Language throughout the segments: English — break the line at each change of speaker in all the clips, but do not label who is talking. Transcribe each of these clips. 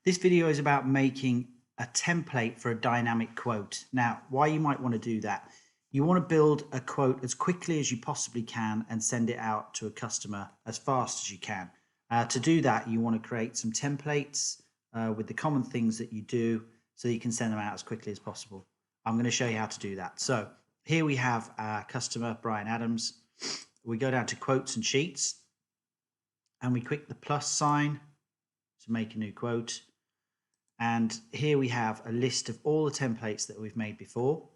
This video is about making a template for a dynamic quote. Now, why you might want to do that, you want to build a quote as quickly as you possibly can and send it out to a customer as fast as you can. To do that, you want to create some templates with the common things that you do so you can send them out as quickly as possible. I'm going to show you how to do that. So here we have our customer, Brian Adams. We go down to quotes and sheets and we click the plus sign to make a new quote. And here we have a list of all the templates that we've made before.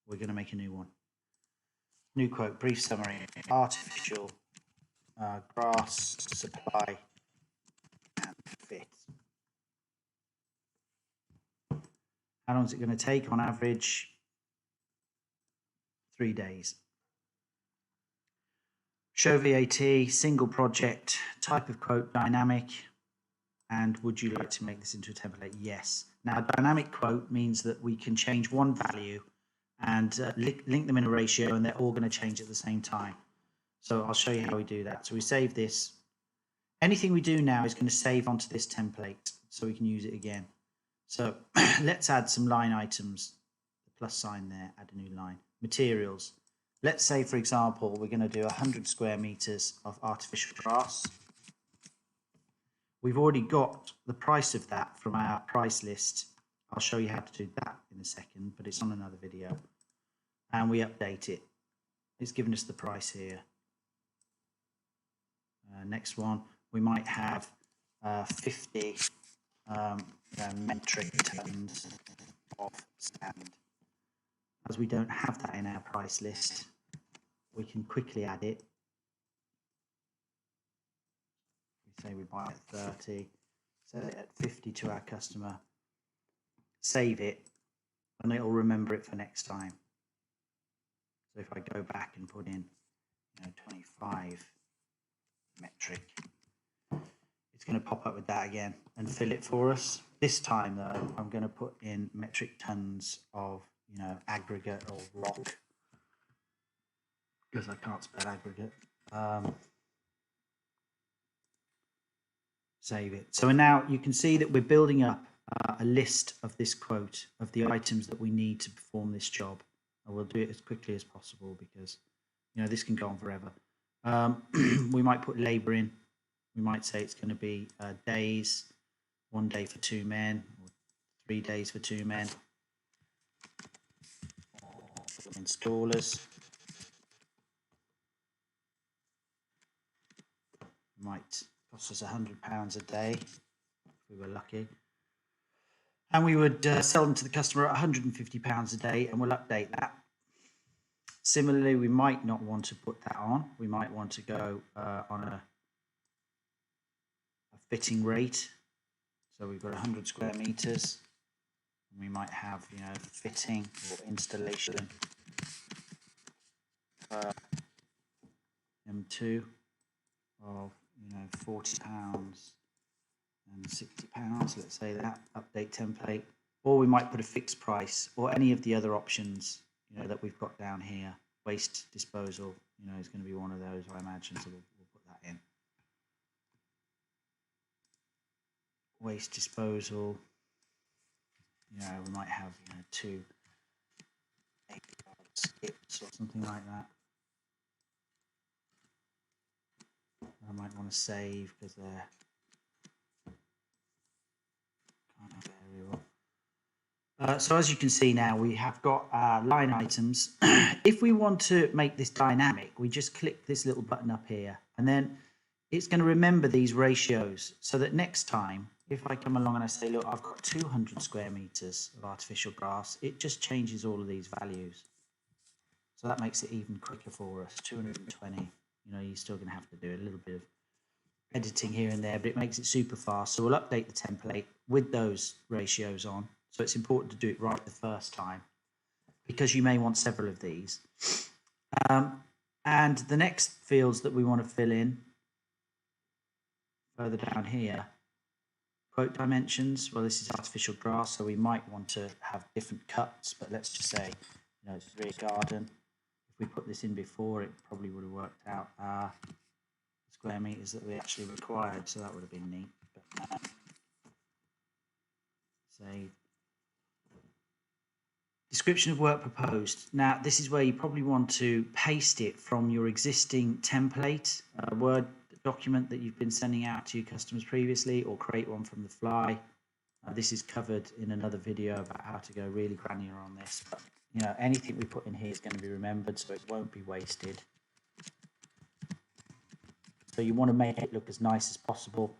We're going to make a new one. New quote, brief summary, artificial grass supply and fit. How long is it going to take? On average, 3 days. Show VAT, single project, type of quote, dynamic. And would you like to make this into a template? Yes. Now, dynamic quote means that we can change one value and link them in a ratio, and they're all going to change at the same time. So I'll show you how we do that. So we save this. Anything we do now is going to save onto this template so we can use it again. So let's add some line items. The plus sign there, add a new line. Materials. Let's say, for example, we're going to do 100 square meters of artificial grass. We've already got the price of that from our price list. I'll show you how to do that in a second, but it's on another video. And we update it. It's given us the price here. Next one, we might have 50 metric tons of sand. As we don't have that in our price list, we can quickly add it. We say we buy at 30, sell it at 50 to our customer, save it, and it'll remember it for next time. So if I go back and put in 25 metric, it's going to pop up with that again and fill it for us. This time though, I'm going to put in metric tons of aggregate or rock, because I can't spell aggregate. Save it. So now you can see that we're building up a list of this quote of the items that we need to perform this job, and we'll do it as quickly as possible because this can go on forever. We might put labor in. We might say it's going to be days, 1 day for 2 men, or 3 days for 2 men. For installers, might cost us £100 a day if we were lucky, and we would sell them to the customer at £150 a day, and we'll update that. Similarly, we might not want to put that on. We might want to go on a fitting rate. So we've got 100 square meters, and we might have fitting or installation M2 of £40 and £60. Let's say that. Update template. Or we might put a fixed price, or any of the other options that we've got down here. Waste disposal is going to be one of those, I imagine, so we'll put that in. Waste disposal, we might have 2 8-yard skips or something like that. I might want to save because they're kind of variable. So as you can see now, we have got line items. If we want to make this dynamic, we just click this little button up here, and then it's going to remember these ratios so that next time, if I come along and I say, look, I've got 200 square meters of artificial grass, it just changes all of these values. So that makes it even quicker for us. 220, you're still going to have to do a little bit of editing here and there, but it makes it super fast. So we'll update the template with those ratios on. So it's important to do it right the first time, because you may want several of these. And the next fields that we want to fill in further down here, quote dimensions. Well, this is artificial grass, so we might want to have different cuts, but let's just say, it's rear garden. If we put this in before, it probably would have worked out square meters that we actually required, so that would have been neat. But Description of work proposed. Now, this is where you probably want to paste it from your existing template, Word document that you've been sending out to your customers previously, or create one from the fly. This is covered in another video about how to go really granular on this. But, you know, anything we put in here is going to be remembered, so it won't be wasted. So you want to make it look as nice as possible,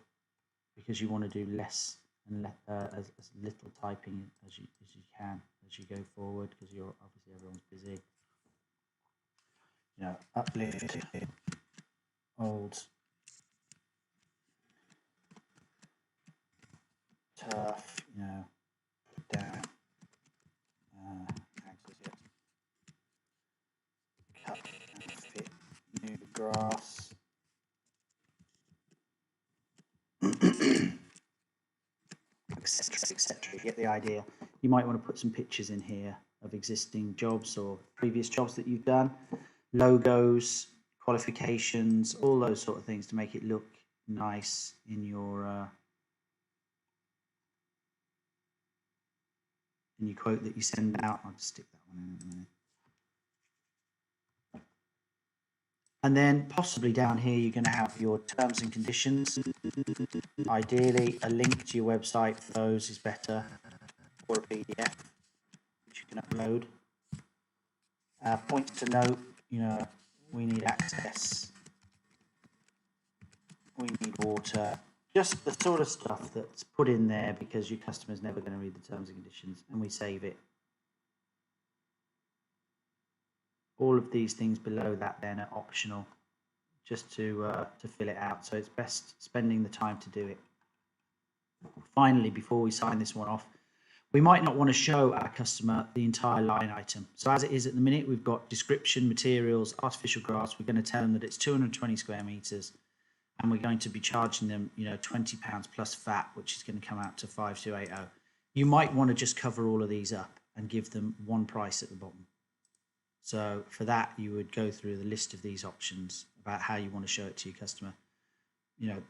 because you want to do less and as little typing as you can as you go forward, because you're obviously everyone's busy. You know, uplift old turf, you know, put down cut and fit new grass. Etc. You get the idea. You might want to put some pictures in here of existing jobs or previous jobs that you've done, logos, qualifications, all those sort of things to make it look nice in your quote that you send out. I'll just stick that one in a minute. And then possibly down here, you're going to have your terms and conditions. Ideally, a link to your website for those is better, or a PDF, which you can upload. Points to note, you know, we need access, we need water, just the sort of stuff that's put in there because your customer's never going to read the terms and conditions, and we save it. All of these things below that then are optional, just to fill it out. So it's best spending the time to do it. Finally, before we sign this one off, we might not want to show our customer the entire line item. So as it is at the minute, we've got description, materials, artificial grass. We're going to tell them that it's 220 square meters, and we're going to be charging them, you know, £20 plus VAT, which is going to come out to 5280. You might want to just cover all of these up and give them one price at the bottom. So for that, you would go through the list of these options about how you want to show it to your customer. You know,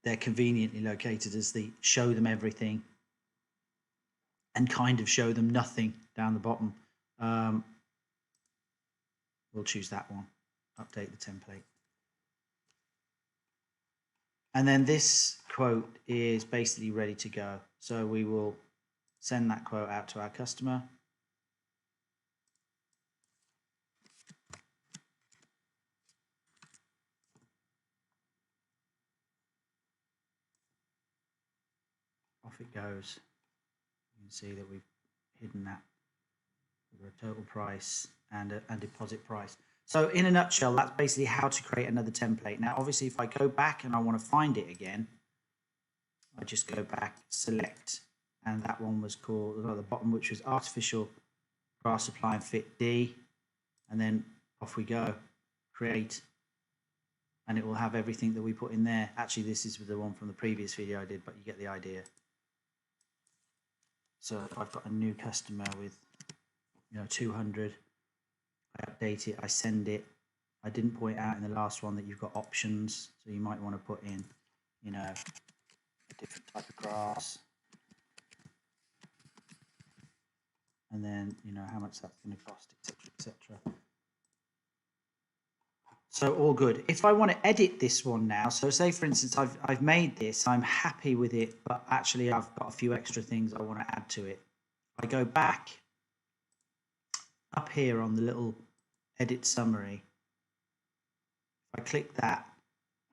they're conveniently located as the show them everything and kind of show them nothing down the bottom. We'll choose that one, update the template. And then this quote is basically ready to go. So we will send that quote out to our customer. Off it goes. You can see that we've hidden that for a total price and a deposit price. So in a nutshell, that's basically how to create another template. Now, obviously, if I go back and I want to find it again, I just go back, select, and that one was called at the bottom, which was artificial grass supply and fit D, and then off we go, create, and it will have everything that we put in there. Actually, this is the one from the previous video I did, but you get the idea. So if I've got a new customer with, you know, 200, I update it, I send it. I didn't point out in the last one that you've got options, so you might want to put in, you know, a different type of grass, and then, you know, how much that's going to cost, etc., etc. So all good. If I want to edit this one now, so say for instance I've made this, I'm happy with it, but actually I've got a few extra things I want to add to it. I go back up here on the little edit summary. If I click that,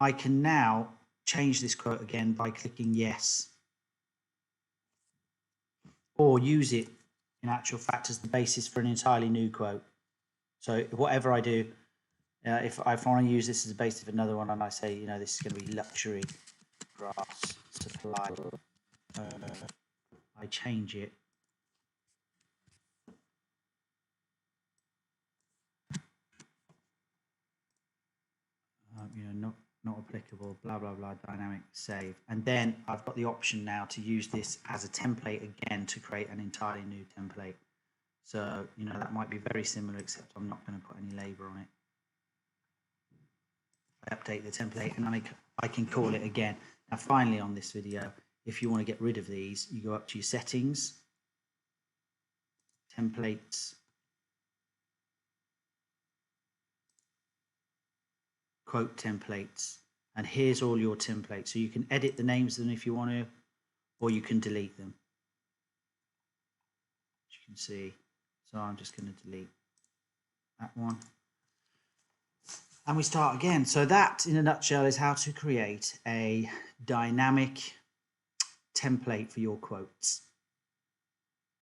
I can now change this quote again by clicking yes, or use it in actual fact as the basis for an entirely new quote. So whatever I do, if I want to use this as a basis of another one, and I say, you know, this is going to be luxury grass supply, I change it. You know, not applicable, blah, blah, blah, dynamic, save. And then I've got the option now to use this as a template again to create an entirely new template. So, you know, that might be very similar, except I'm not going to put any labor on it. I update the template and I can call it again. Now, finally on this video, if you want to get rid of these, you go up to your settings, templates, quote templates, and here's all your templates. So you can edit the names of them if you want to, or you can delete them. As you can see, so I'm just going to delete that one. And we start again. So that, in a nutshell, is how to create a dynamic template for your quotes.